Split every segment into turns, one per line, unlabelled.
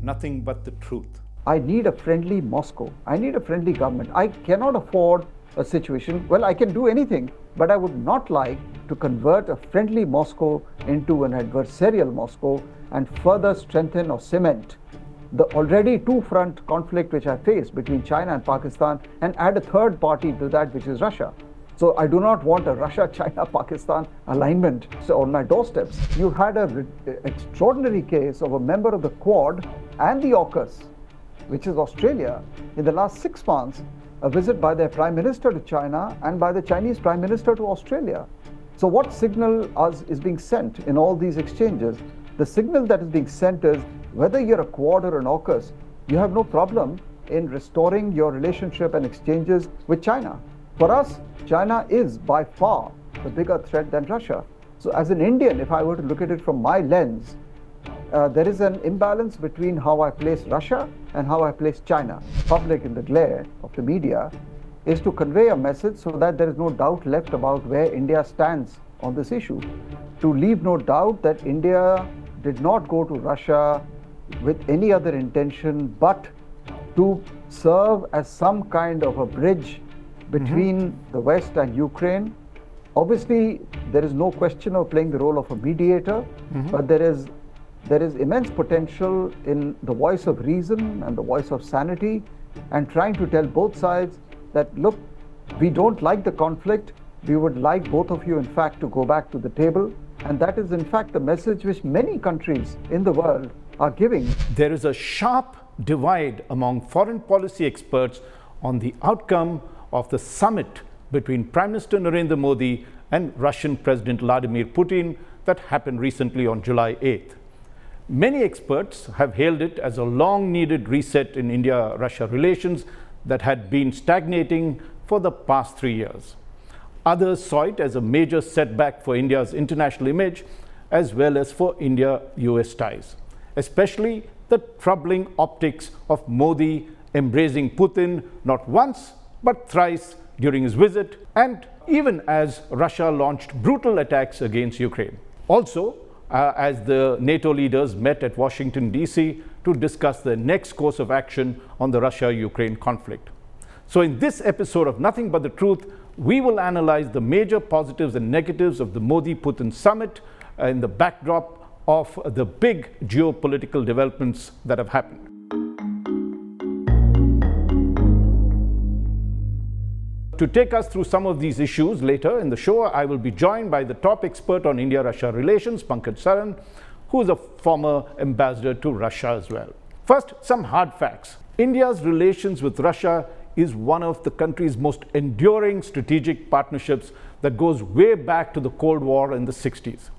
nothing but the truth.
I need a friendly Moscow. I need a friendly government. I cannot afford a situation, well, I can do anything, but I would not like to convert a friendly Moscow into an adversarial Moscow and further strengthen or cement the already two-front conflict which I face between China and Pakistan and add a third party to that, which is Russia. So I do not want a Russia-China-Pakistan alignment on my doorsteps. You had an extraordinary case of a member of the Quad and the AUKUS, which is Australia, in the last 6 months, a visit by their Prime Minister to China and by the Chinese Prime Minister to Australia. So what signal is being sent in all these exchanges? The signal that is being sent is, whether you're a Quad or an AUKUS, you have no problem in restoring your relationship and exchanges with China. For us, China is by far the bigger threat than Russia. So as an Indian, if I were to look at it from my lens, there is an imbalance between how I place Russia and how I place China. Public, in the glare of the media, is to convey a message so that there is no doubt left about where India stands on this issue. To leave no doubt that India did not go to Russia with any other intention but to serve as some kind of a bridge between the West and Ukraine. Obviously, there is no question of playing the role of a mediator, but there is immense potential in the voice of reason and the voice of sanity, and trying to tell both sides that, look, we don't like the conflict, we would like both of you, in fact, to go back to the table. And that is, in fact, the message which many countries in the world are giving.
There is a sharp divide among foreign policy experts on the outcome of the summit between Prime Minister Narendra Modi and Russian President Vladimir Putin that happened recently on July 8th. Many experts have hailed it as a long-needed reset in India-Russia relations that had been stagnating for the past 3 years. Others saw it as a major setback for India's international image, as well as for India-US ties, especially the troubling optics of Modi embracing Putin not once but thrice during his visit, and even as Russia launched brutal attacks against Ukraine. Also, as the NATO leaders met at Washington, D.C. to discuss the next course of action on the Russia-Ukraine conflict. So in this episode of Nothing But the Truth, we will analyze the major positives and negatives of the Modi-Putin summit in the backdrop of the big geopolitical developments that have happened. To take us through some of these issues later in the show, I will be joined by the top expert on India-Russia relations, Pankaj Saran, who is a former ambassador to Russia as well. First, some hard facts. India's relations with Russia is one of the country's most enduring strategic partnerships that goes way back to the Cold War in the 60s.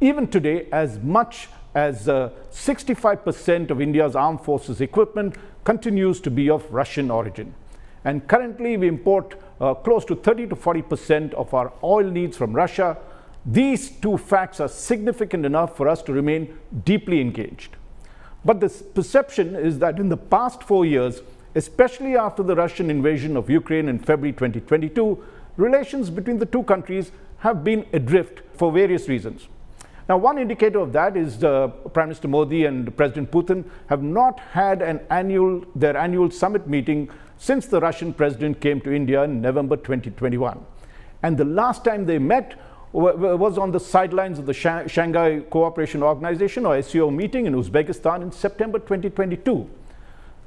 Even today, as much as 65% of India's armed forces equipment continues to be of Russian origin. And currently we import close to 30 to 40% of our oil needs from Russia. These two facts are significant enough for us to remain deeply engaged. But the perception is that in the past 4 years, especially after the Russian invasion of Ukraine in February 2022, relations between the two countries have been adrift for various reasons. Now, one indicator of that is Prime Minister Modi and President Putin have not had their annual summit meeting since the Russian president came to India in November 2021. And the last time they met was on the sidelines of the Shanghai Cooperation Organization, or SCO, meeting in Uzbekistan in September 2022.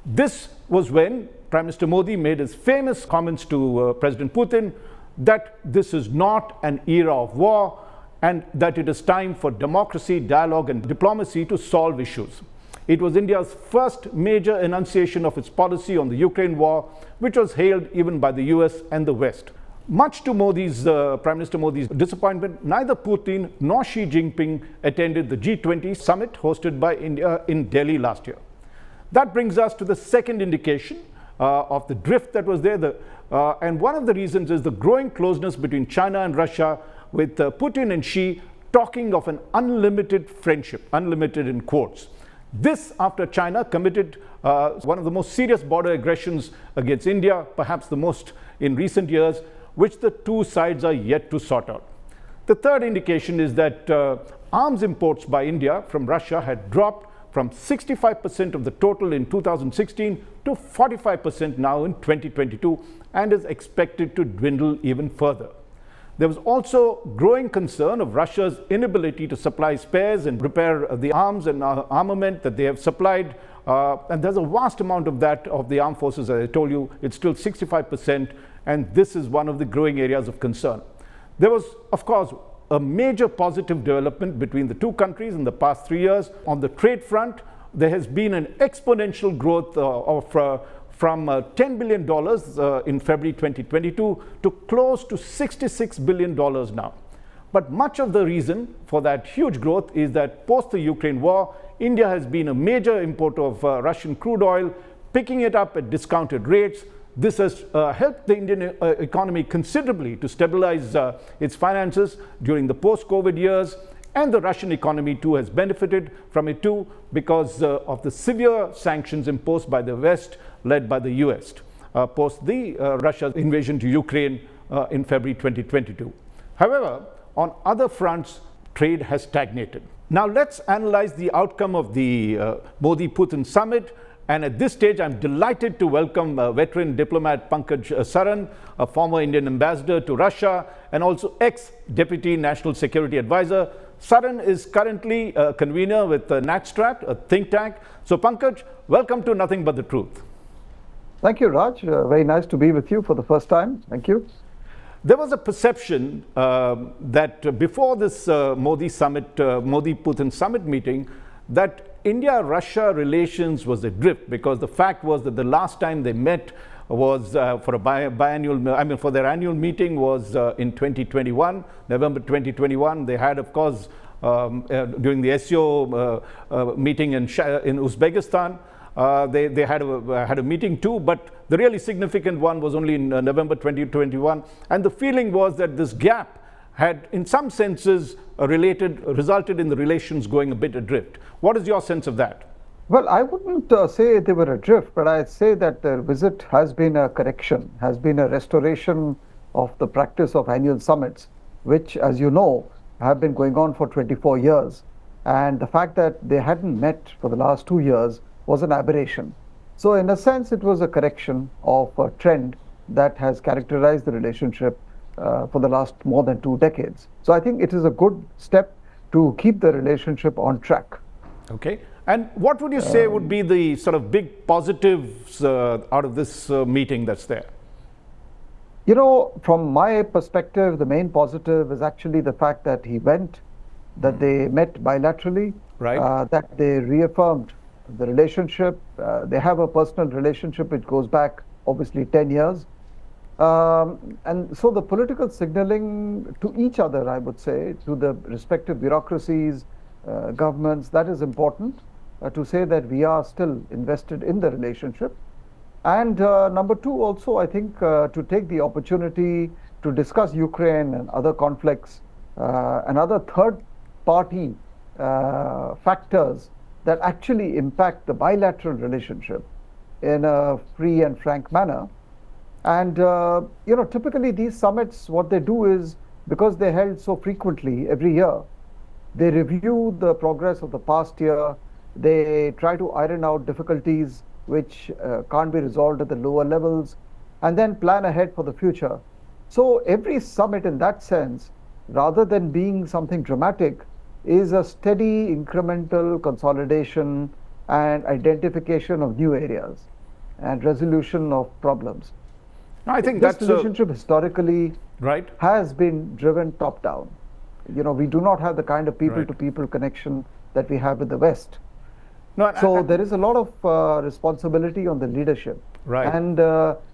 This was when Prime Minister Modi made his famous comments to President Putin that this is not an era of war and that it is time for democracy, dialogue and diplomacy to solve issues. It was India's first major enunciation of its policy on the Ukraine war, which was hailed even by the US and the West. Much to Prime Minister Modi's disappointment, neither Putin nor Xi Jinping attended the G20 summit hosted by India in Delhi last year. That brings us to the second indication of the drift that was there. And one of the reasons is the growing closeness between China and Russia, with Putin and Xi talking of an unlimited friendship, unlimited in quotes. This after China committed one of the most serious border aggressions against India, perhaps the most in recent years, which the two sides are yet to sort out. The third indication is that arms imports by India from Russia had dropped from 65% of the total in 2016 to 45% now in 2022, and is expected to dwindle even further. There was also growing concern of Russia's inability to supply spares and repair the arms and armament that they have supplied. And there's a vast amount of that of the armed forces. As I told you, it's still 65%, and this is one of the growing areas of concern. There was, of course, a major positive development between the two countries in the past 3 years. On the trade front, there has been an exponential growth from $10 billion in February 2022 to close to $66 billion now. But much of the reason for that huge growth is that post the Ukraine war, India has been a major importer of Russian crude oil, picking it up at discounted rates. This has helped the Indian economy considerably to stabilize its finances during the post-COVID years, and the Russian economy too has benefited from it too because of the severe sanctions imposed by the West, led by the US, post the Russia's invasion to Ukraine in February 2022. However, on other fronts, trade has stagnated. Now let's analyze the outcome of the Modi-Putin summit. And at this stage, I'm delighted to welcome veteran diplomat Pankaj Saran, a former Indian ambassador to Russia and also ex-deputy national security advisor. Saran is currently a convener with NatStrat, a think tank. So Pankaj, welcome to Nothing But the Truth.
Thank you, Raj. Very nice to be with you for the first time. Thank you.
There was a perception that before this Modi-Putin summit meeting, that India-Russia relations was adrift, because the fact was that the last time they met was for their annual meeting was in 2021, November 2021. They had, of course, during the SEO meeting in Uzbekistan, they had a meeting too, but the really significant one was only in November 2021. And the feeling was that this gap had, in some senses, resulted in the relations going a bit adrift. What is your sense of that?
Well, I wouldn't say they were adrift, but I'd say that the visit has been a correction, has been a restoration of the practice of annual summits, which, as you know, have been going on for 24 years. And the fact that they hadn't met for the last 2 years was an aberration. So in a sense, it was a correction of a trend that has characterized the relationship for the last more than 2 decades. So I think it is a good step to keep the relationship on track.
Okay. And what would you say would be the sort of big positives out of this meeting that's there?
You know, from my perspective, the main positive is actually the fact that he went, that they met bilaterally,
right.
That they reaffirmed the relationship. They have a personal relationship which goes back, obviously, 10 years. And so the political signaling to each other, I would say, to the respective bureaucracies, governments, that is important to say that we are still invested in the relationship. And number two, also, I think to take the opportunity to discuss Ukraine and other conflicts and other third-party factors that actually impact the bilateral relationship in a free and frank manner. And, you know, typically these summits, what they do is, because they're held so frequently every year, they review the progress of the past year. They try to iron out difficulties which can't be resolved at the lower levels, and then plan ahead for the future. So every summit in that sense, rather than being something dramatic, is a steady incremental consolidation and identification of new areas and resolution of problems.
I think
this
that's
relationship historically
right.
has been driven top down. You know, we do not have the kind of people-to-people connection that we have with the West.
No,
so there is a lot of responsibility on the leadership.
Right.
And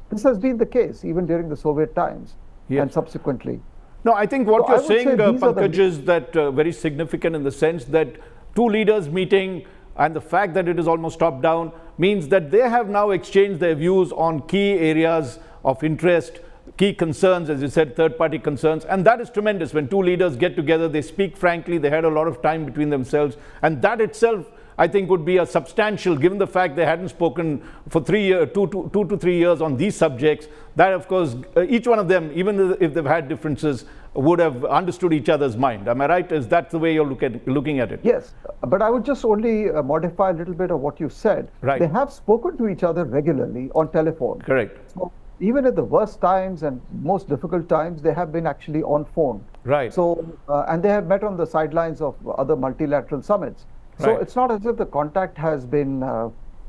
this has been the case even during the Soviet times and subsequently.
No, I think what you're saying, Pankaj, is that very significant in the sense that two leaders meeting and the fact that it is almost top-down means that they have now exchanged their views on key areas of interest, key concerns, as you said, third-party concerns. And that is tremendous. When two leaders get together, they speak frankly, they had a lot of time between themselves. And that itself, I think, would be a substantial, given the fact they hadn't spoken for 2 to 3 years on these subjects, that of course, each one of them, even if they've had differences, would have understood each other's mind. Am I right? Is that the way you're looking at it?
Yes, but I would just only modify a little bit of what you said.
Right.
They have spoken to each other regularly on telephone.
Correct.
So even at the worst times and most difficult times, they have been actually on phone.
Right.
So, and they have met on the sidelines of other multilateral summits. So
Right.
it's not as if the contact has been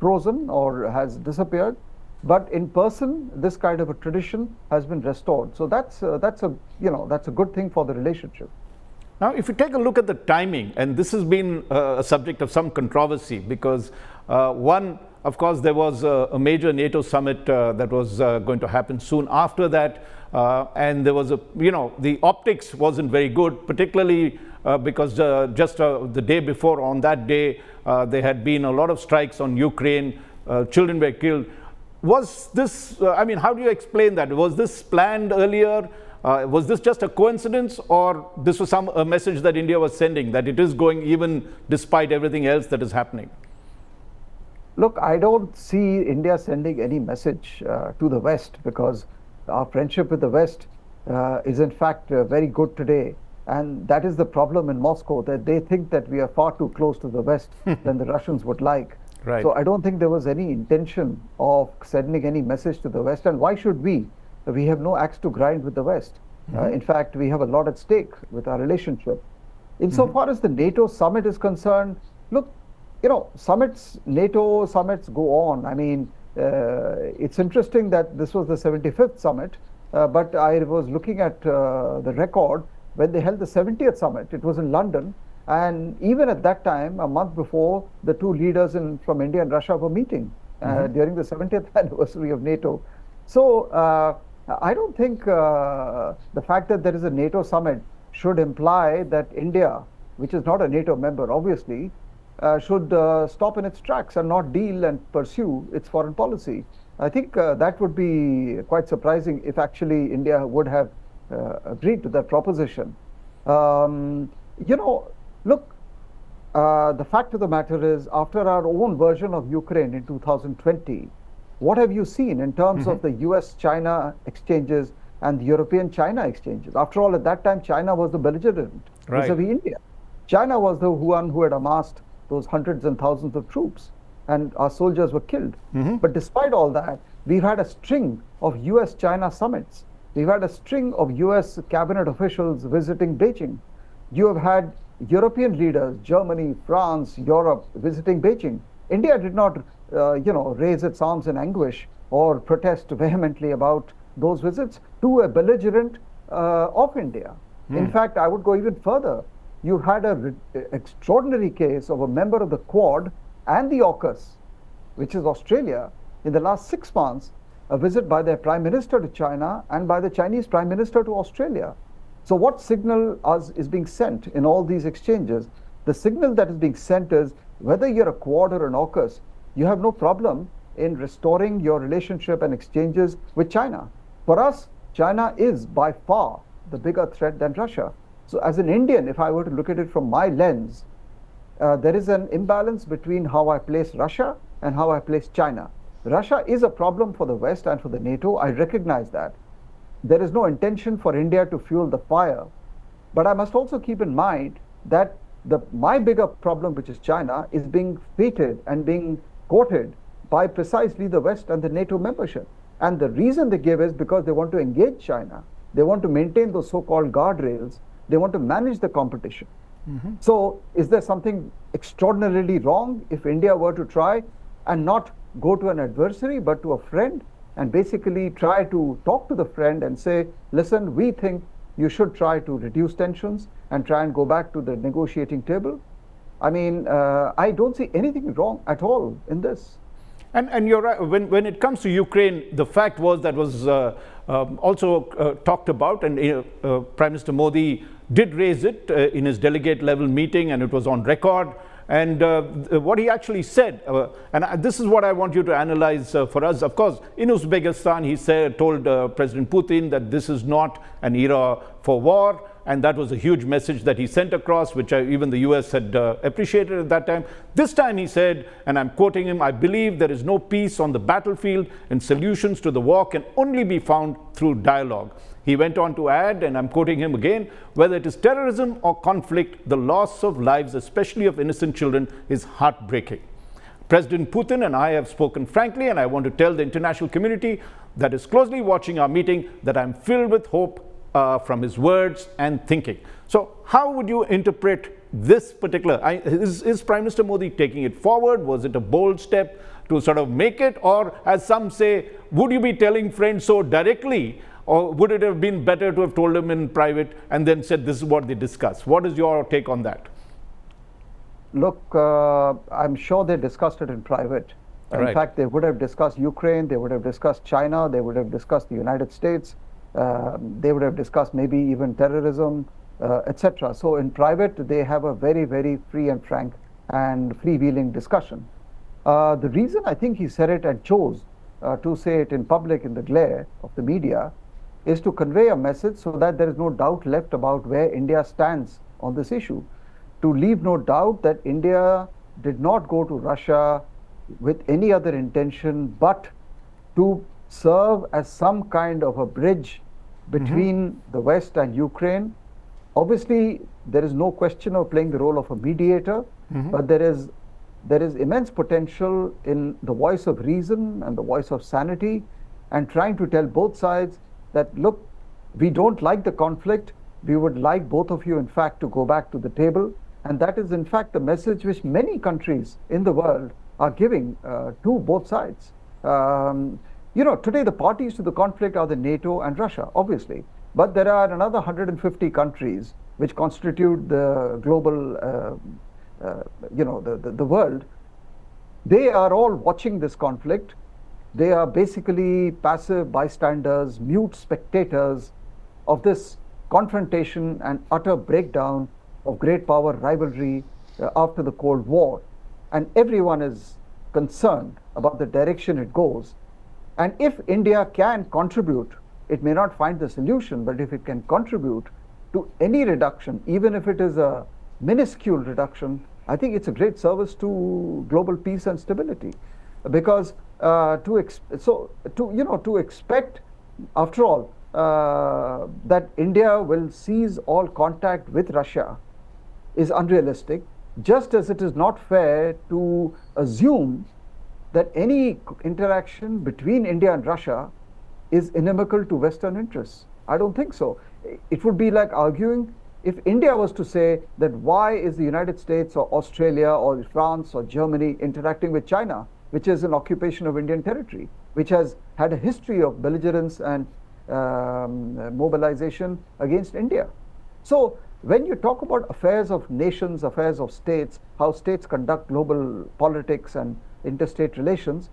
frozen or has disappeared, but in person, this kind of a tradition has been restored. So that's a good thing for the relationship.
Now, if you take a look at the timing, and this has been a subject of some controversy, because one, of course, there was a major NATO summit that was going to happen soon after that, and there was the optics wasn't very good, particularly because just the day before, on that day, there had been a lot of strikes on Ukraine, children were killed. Was this, how do you explain that? Was this planned earlier? Was this just a coincidence, or this was a message that India was sending, that it is going even despite everything else that is happening?
Look, I don't see India sending any message to the West, because our friendship with the West is in fact very good today. And that is the problem in Moscow, that they think that we are far too close to the West than the Russians would like.
Right.
So I don't think there was any intention of sending any message to the West. And why should we? We have no axe to grind with the West. In fact, we have a lot at stake with our relationship. Insofar as the NATO summit is concerned, look, NATO summits go on. I mean, it's interesting that this was the 75th summit, but I was looking at the record when they held the 70th summit. It was in London. And even at that time, a month before, the two leaders from India and Russia were meeting during the 70th anniversary of NATO. So I don't think the fact that there is a NATO summit should imply that India, which is not a NATO member, obviously, should stop in its tracks and not deal and pursue its foreign policy. I think that would be quite surprising if actually India would have agreed to that proposition. Look, the fact of the matter is, after our own version of Ukraine in 2020, what have you seen in terms of the US-China exchanges and the European-China exchanges? After all, at that time, China was the belligerent vis-a-vis India. China was the one who had amassed those hundreds and thousands of troops, and our soldiers were killed. But despite all that, we've had a string of US-China summits. We've had a string of US cabinet officials visiting Beijing. You have had European leaders, Germany, France, Europe, visiting Beijing. India did not, raise its arms in anguish or protest vehemently about those visits to a belligerent of India. In fact, I would go even further. You had an extraordinary case of a member of the Quad and the AUKUS, which is Australia, in the last 6 months, a visit by their Prime Minister to China and by the Chinese Prime Minister to Australia. So what signal is being sent in all these exchanges? The signal that is being sent is, whether you're a Quad or an AUKUS, you have no problem in restoring your relationship and exchanges with China. For us, China is by far the bigger threat than Russia. So as an Indian, if I were to look at it from my lens, there is an imbalance between how I place Russia and how I place China. Russia is a problem for the West and for the NATO. I recognize that. There is no intention for India to fuel the fire. But I must also keep in mind that my bigger problem, which is China, is being feted and being courted by precisely the West and the NATO membership. And the reason they give is because they want to engage China. They want to maintain those so-called guardrails. They want to manage the competition. So is there something extraordinarily wrong if India were to try and not go to an adversary but to a friend, and basically try to talk to the friend and say, listen, we think you should try to reduce tensions and try and go back to the negotiating table? I mean, I don't see anything wrong at all in this.
And you're right, when it comes to Ukraine, the fact was that was also talked about, and Prime Minister Modi did raise it in his delegate level meeting, and it was on record. And what he actually said, and this is what I want you to analyze for us. Of course, in Uzbekistan, he told President Putin that this is not an era for war. and that was a huge message that he sent across, which even the US had appreciated at that time. This time he said, and I'm quoting him, "I believe there is no peace on the battlefield, and solutions to the war can only be found through dialogue." He went on to add, and I'm quoting him again, "Whether it is terrorism or conflict, the loss of lives, especially of innocent children, is heartbreaking." President Putin and I have spoken frankly, and I want to tell the international community that is closely watching our meeting that I'm filled with hope from his words and thinking. So how would you interpret this particular, is Prime Minister Modi taking it forward? Was it a bold step to sort of make it? Or as some say, would you be telling friends so directly? Or would it have been better to have told them in private and then said this is what they discussed? What is your take on that?
Look, I'm sure they discussed it in private.
Right.
In fact, they would have discussed Ukraine, they would have discussed China, they would have discussed the United States, they would have discussed maybe even terrorism, etc. So in private, they have a very, very free and frank and freewheeling discussion. The reason I think he said it and chose to say it in public in the glare of the media is to convey a message so that there is no doubt left about where India stands on this issue. To leave no doubt that India did not go to Russia with any other intention but to serve as some kind of a bridge between the West and Ukraine. Obviously, there is no question of playing the role of a mediator, but there is immense potential in the voice of reason and the voice of sanity, and trying to tell both sides that, look, we don't like the conflict, we would like both of you in fact to go back to the table. And that is in fact the message which many countries in the world are giving to both sides. Today the parties to the conflict are the NATO and Russia, obviously, but there are another 150 countries which constitute the global the world. They are all watching this conflict. They are basically passive bystanders, mute spectators of this confrontation and utter breakdown of great power rivalry after the Cold War. And everyone is concerned about the direction it goes. And if India can contribute, it may not find the solution, but if it can contribute to any reduction, even if it is a minuscule reduction, I think it's a great service to global peace and stability. Because to expect, after all, that India will cease all contact with Russia is unrealistic, just as it is not fair to assume that any interaction between India and Russia is inimical to Western interests. I don't think so. It would be like arguing if India was to say that why is the United States or Australia or France or Germany interacting with China, which is an occupation of Indian territory, which has had a history of belligerence and mobilization against India. So when you talk about affairs of nations, affairs of states, how states conduct global politics and interstate relations,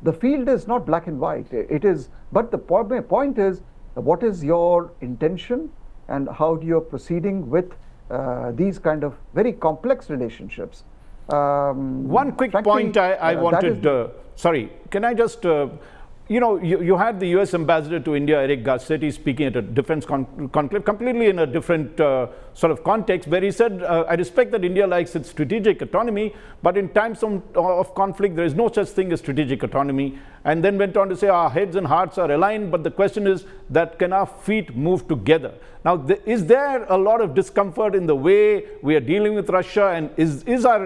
the field is not black and white. It is, but the point is, what is your intention and how you're proceeding with these kind of very complex relationships.
One quick point I wanted, sorry, can I just, you had the US ambassador to India, Eric Garcetti, speaking at a defense conclave, completely in a different sort of context, where he said, I respect that India likes its strategic autonomy, but in times of conflict, there is no such thing as strategic autonomy. And then went on to say, our heads and hearts are aligned, but the question is that can our feet move together? Now, is there a lot of discomfort in the way we are dealing with Russia, and is our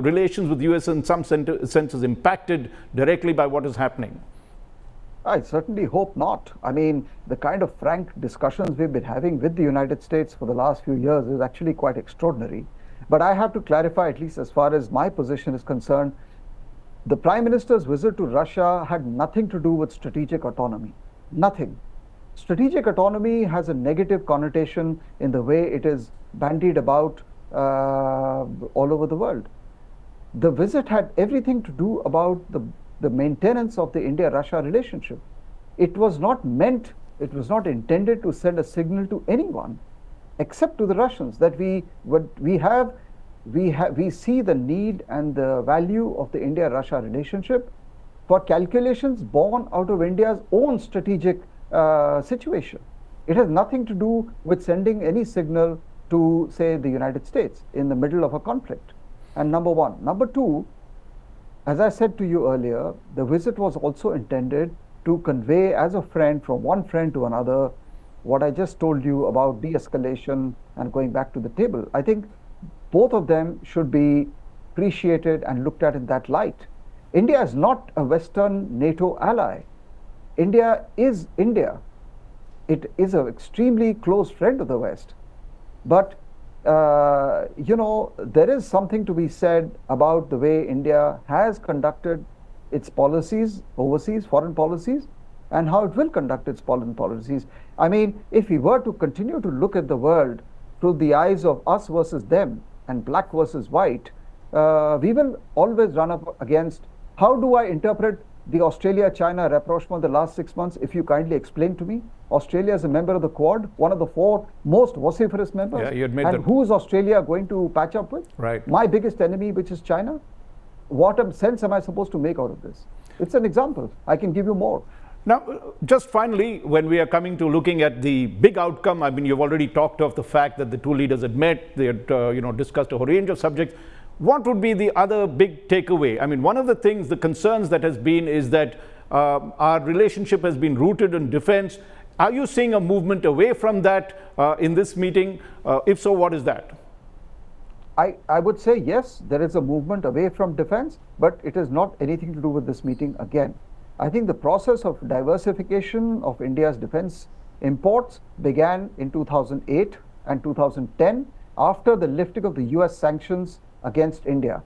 relations with the US in some senses impacted directly by what is happening?
I certainly hope not. I mean, the kind of frank discussions we've been having with the United States for the last few years is actually quite extraordinary. But I have to clarify, at least as far as my position is concerned, the Prime Minister's visit to Russia had nothing to do with strategic autonomy. Nothing. Strategic autonomy has a negative connotation in the way it is bandied about all over the world. The visit had everything to do about the maintenance of the India-Russia relationship. It was not intended to send a signal to anyone except to the Russians that we see the need and the value of the India-Russia relationship for calculations born out of India's own strategic situation. It has nothing to do with sending any signal to, say, the United States in the middle of a conflict. And number one. Number two, as I said to you earlier, the visit was also intended to convey as a friend, from one friend to another, what I just told you about de-escalation and going back to the table. I think both of them should be appreciated and looked at in that light. India is not a Western NATO ally. India is India. It is an extremely close friend of the West. But there is something to be said about the way India has conducted its policies, overseas foreign policies, and how it will conduct its foreign policies. I mean, if we were to continue to look at the world through the eyes of us versus them and black versus white, we will always run up against, how do I interpret the Australia-China rapprochement the last 6 months, if you kindly explain to me? Australia is a member of the Quad, one of the 4 most vociferous members.
Yeah, you admit
and
that.
who is Australia going to patch up with?
Right.
My biggest enemy, which is China. What sense am I supposed to make out of this? It's an example. I can give you more.
Now, just finally, when we are coming to looking at the big outcome, I mean, you've already talked of the fact that the two leaders had met, they had discussed a whole range of subjects. What would be the other big takeaway? I mean, one of the things, the concerns that has been is that our relationship has been rooted in defense. Are you seeing a movement away from that in this meeting? If so, what is that?
I would say yes, there is a movement away from defense, but it has not anything to do with this meeting again. I think the process of diversification of India's defense imports began in 2008 and 2010 after the lifting of the US sanctions against India.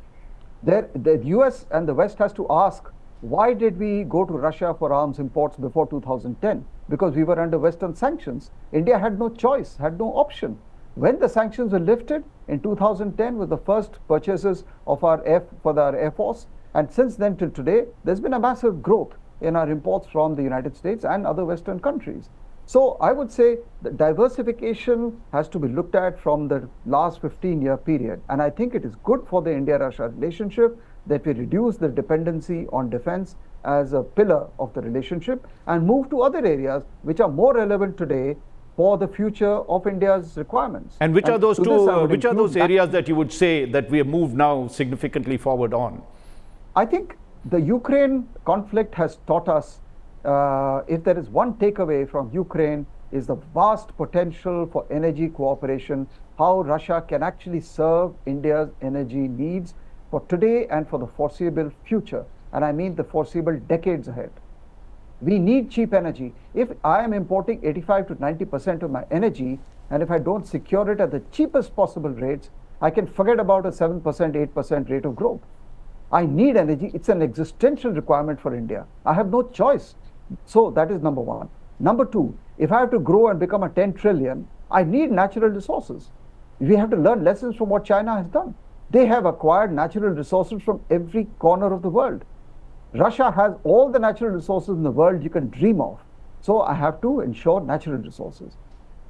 The US and the West has to ask, why did we go to Russia for arms imports before 2010? Because we were under Western sanctions. India had no choice, had no option. When the sanctions were lifted in 2010 with the first purchases of our Air Force, and since then till today, there's been a massive growth in our imports from the United States and other Western countries. So I would say that diversification has to be looked at from the last 15-year period. And I think it is good for the India-Russia relationship that we reduce the dependency on defense as a pillar of the relationship and move to other areas which are more relevant today for the future of India's requirements.
And which are those which are those areas that you would say that we have moved now significantly forward on?
I think the Ukraine conflict has taught us, if there is one takeaway from Ukraine, is the vast potential for energy cooperation, how Russia can actually serve India's energy needs for today and for the foreseeable future. And I mean the foreseeable decades ahead. We need cheap energy. If I am importing 85 to 90% of my energy, and if I don't secure it at the cheapest possible rates, I can forget about a 7%, 8% rate of growth. I need energy. It's an existential requirement for India. I have no choice. So that is number one. Number two, if I have to grow and become a 10 trillion, I need natural resources. We have to learn lessons from what China has done. They have acquired natural resources from every corner of the world. Russia has all the natural resources in the world you can dream of. So I have to ensure natural resources.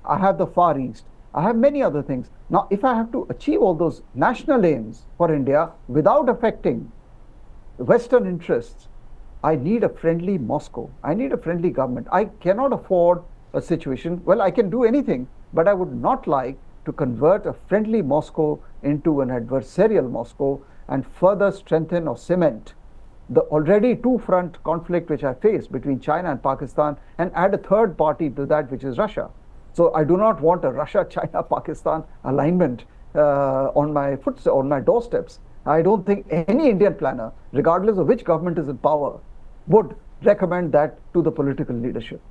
I have the Far East. I have many other things. Now, if I have to achieve all those national aims for India without affecting Western interests, I need a friendly Moscow. I need a friendly government. I cannot afford a situation, well, I can do anything, but I would not like to convert a friendly Moscow into an adversarial Moscow and further strengthen or cement the already two-front conflict which I face between China and Pakistan and add a third party to that, which is Russia. So I do not want a Russia-China-Pakistan alignment on my doorsteps. I don't think any Indian planner, regardless of which government is in power, would recommend that to the political leadership.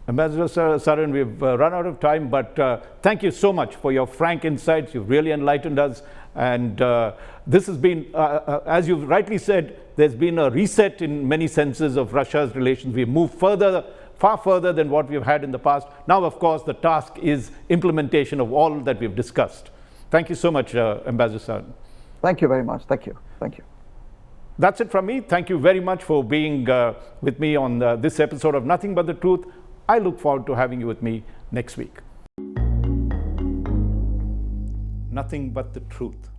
Ambassador Saran, we've run out of time, but thank you so much for your frank insights. You've really enlightened us. And this has been, as you've rightly said, there's been a reset in many senses of Russia's relations. We've moved far further than what we've had in the past. Now, of course, the task is implementation of all that we've discussed. Thank you so much, Ambassador Saran.
Thank you very much. Thank you. Thank you.
That's it from me. Thank you very much for being with me on this episode of Nothing But the Truth. I look forward to having you with me next week. Nothing but the truth.